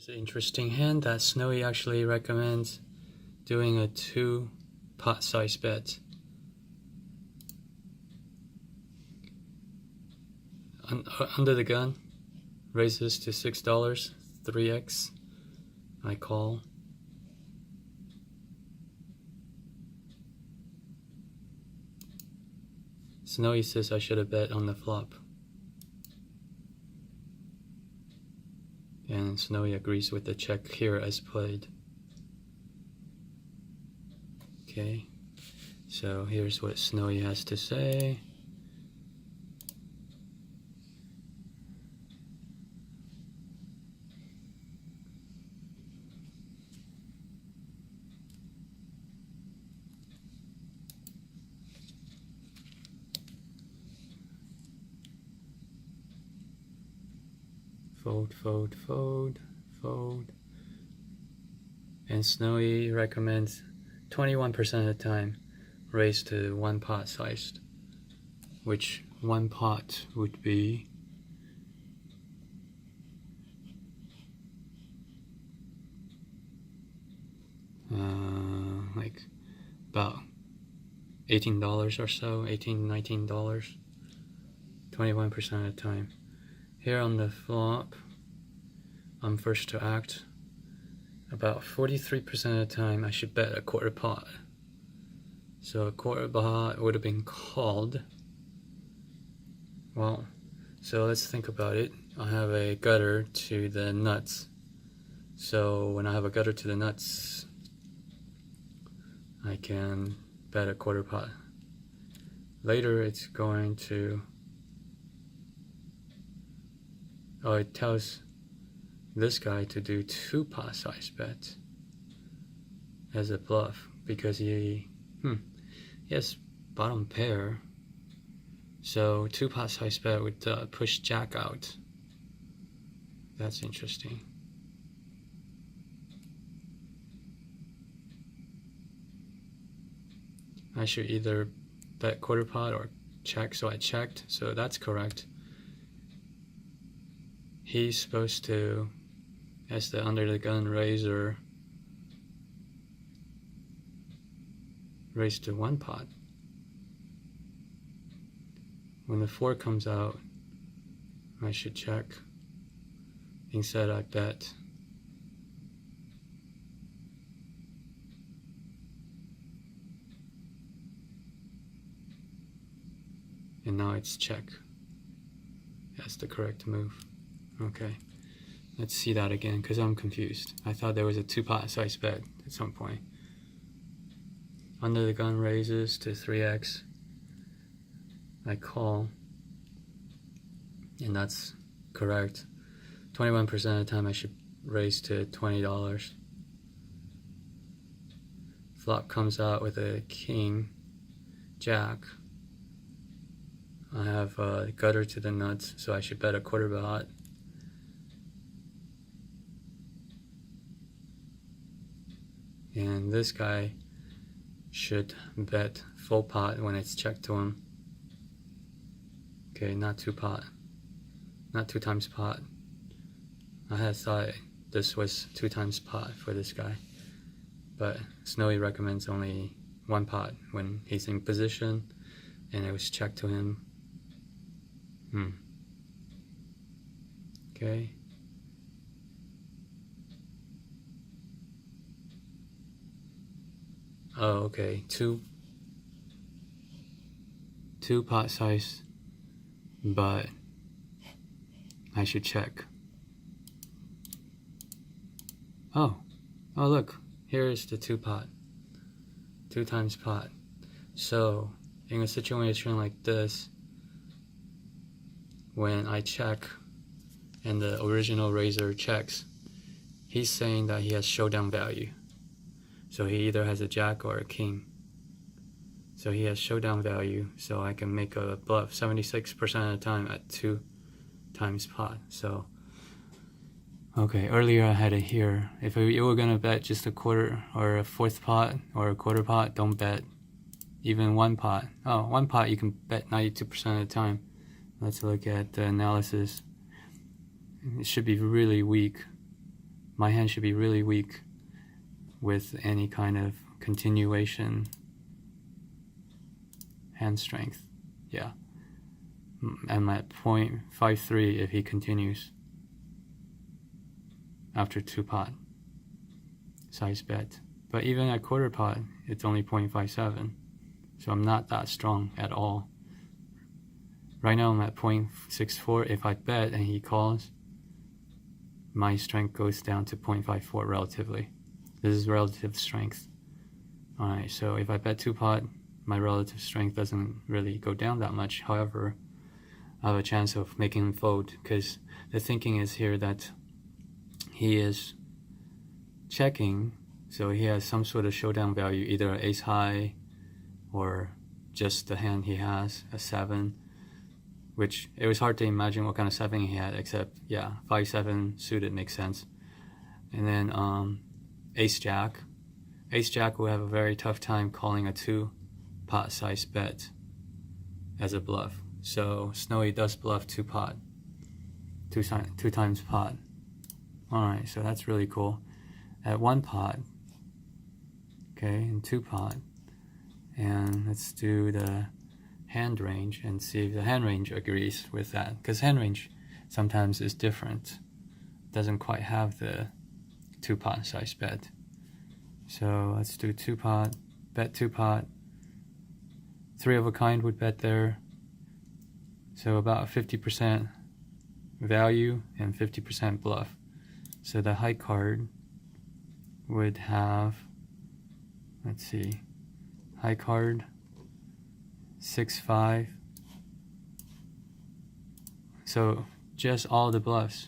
Here's an interesting hand that Snowy actually recommends doing a 2 pot size bet. Under the gun, raises to $6, 3x. I call. Snowy says I should have bet on the flop. And Snowy agrees with the check here as played. Okay, so here's what Snowy has to say. Fold, fold, fold, fold. And Snowy recommends 21% of the time raise to 1 pot sized, which 1 pot would be like about $18 or so, $18–19, 21% of the time. Here on the flop, I'm first to act. About 43% of the time I should bet a quarter pot. So a quarter pot would have been called. Well, so let's think about it. I have a gutter to the nuts. So when I have a gutter to the nuts, I can bet a quarter pot. Later it's going to, it tells this guy to do 2 pot size bets as a bluff because he has bottom pair. So 2 pot size bet would push jack out. That's interesting. I should either bet quarter pot or check, so I checked, so that's correct. He's supposed to, as the under the gun raiser, raise to 1 pot. When the 4 comes out, I should check. Instead I bet. And now it's check. That's the correct move. Okay, let's see that again because I'm confused. I thought there was a 2 pot size bet at some point. Under the gun raises to 3x. I call, and that's correct. 21% of the time I should raise to $20. Flop comes out with a king, jack. I have a gutter to the nuts, so I should bet a quarter pot. And this guy should bet full pot when it's checked to him. Okay, not 2 pot. Not 2 times pot. I had thought this was 2 times pot for this guy. But Snowy recommends only 1 pot when he's in position and it was checked to him. Okay. Oh, okay. 2 pot size, but I should check. Oh look, here's the 2 pot. 2 times pot. So in a situation like this, when I check and the original raiser checks, he's saying that he has showdown value. So he either has a jack or a king. So he has showdown value, so I can make a bluff 76% of the time at 2 times pot. So, okay, earlier I had it here. If you were gonna bet just a quarter or a 4th pot or a quarter pot, don't bet even 1 pot. 1 pot you can bet 92% of the time. Let's look at the analysis. It should be really weak my hand should be really weak with any kind of continuation hand strength. Yeah. I'm at 0.53 if he continues after 2 pot size bet. But even at quarter pot, it's only 0.57. So I'm not that strong at all. Right now I'm at 0.64. If I bet and he calls, my strength goes down to 0.54 relatively. This is relative strength. Alright, so if I bet 2 pot, my relative strength doesn't really go down that much. However, I have a chance of making him fold, because the thinking is here that he is checking, so he has some sort of showdown value, either an ace high or just the hand he has, a 7, which it was hard to imagine what kind of 7 he had, except yeah, 5-7 suited makes sense. And then ace jack. Ace jack will have a very tough time calling a 2 pot size bet as a bluff. So Snowy does bluff 2 pot, two times pot. Alright, so that's really cool. At 1 pot, okay, and 2 pot, and let's do the hand range and see if the hand range agrees with that, because hand range sometimes is different, doesn't quite have the 2 pot size bet. So let's do 2 pot, bet 2 pot, 3 of a kind would bet there, so about 50% value and 50% bluff. So the high card would have, let's see, high card 6-5. So just all the bluffs.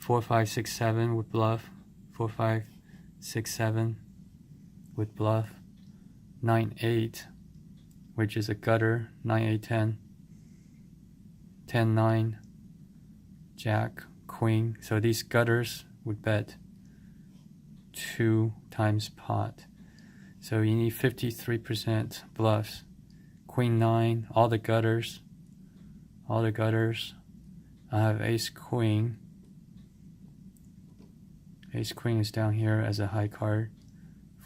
4-5-6-7 would bluff. 4-5-6-7 would bluff. 9-8, which is a gutter. 9-8-10. 10-9, Jack, Queen. So these gutters would bet 2 times pot. So you need 53% bluffs. Queen 9, all the gutters. I have ace queen. Ace queen is down here as a high card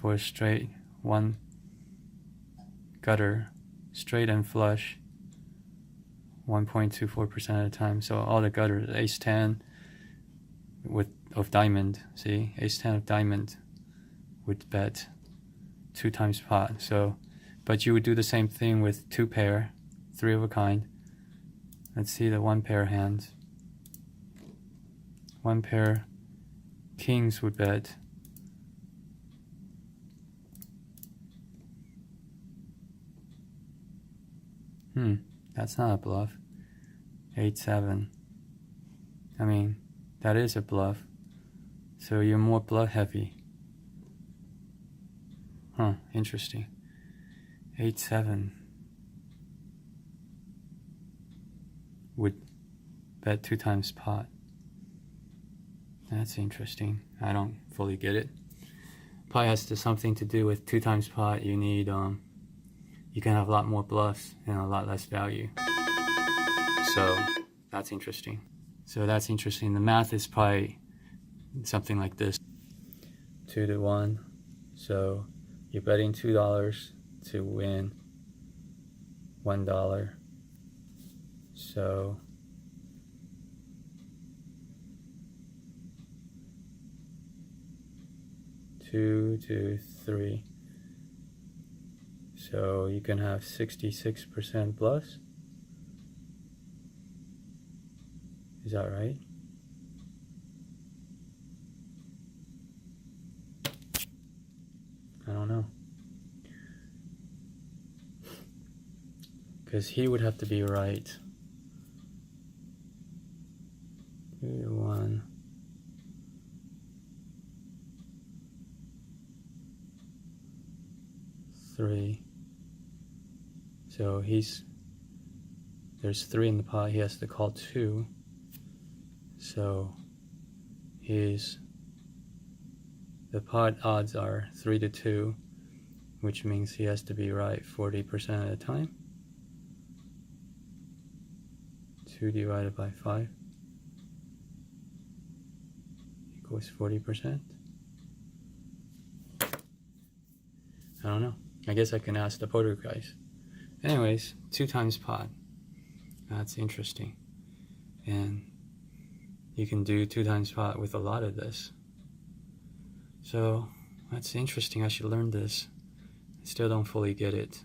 for a straight, 1 gutter, straight and flush, 1.24% at a time. So all the gutters, ace 10 of diamond, see, ace 10 of diamond would bet 2 times pot. So, but you would do the same thing with 2 pair, 3 of a kind. Let's see the 1 pair hands. 1 pair kings would bet. That's not a bluff. 8-7. I mean, that is a bluff. So you're more bluff heavy. Huh, interesting. 8-7 would bet 2 times pot. That's interesting. I don't fully get it. Probably has something to do with 2 times pot. You need you can have a lot more bluffs and a lot less value. So that's interesting. The math is probably something like this: 2-1. So you're betting $2 to win $1. So two to 3. So you can have 66% bluffs. Is that right? I don't know. Because he would have to be right. 2-1. Three. So there's 3 in the pot, he has to call 2. So the pot odds are 3-2, which means he has to be right 40% of the time. 2 divided by 5 = was 40%. I don't know. I guess I can ask the poker guys. Anyways, 2 times pot. That's interesting. And you can do 2 times pot with a lot of this. So that's interesting. I should learn this. I still don't fully get it.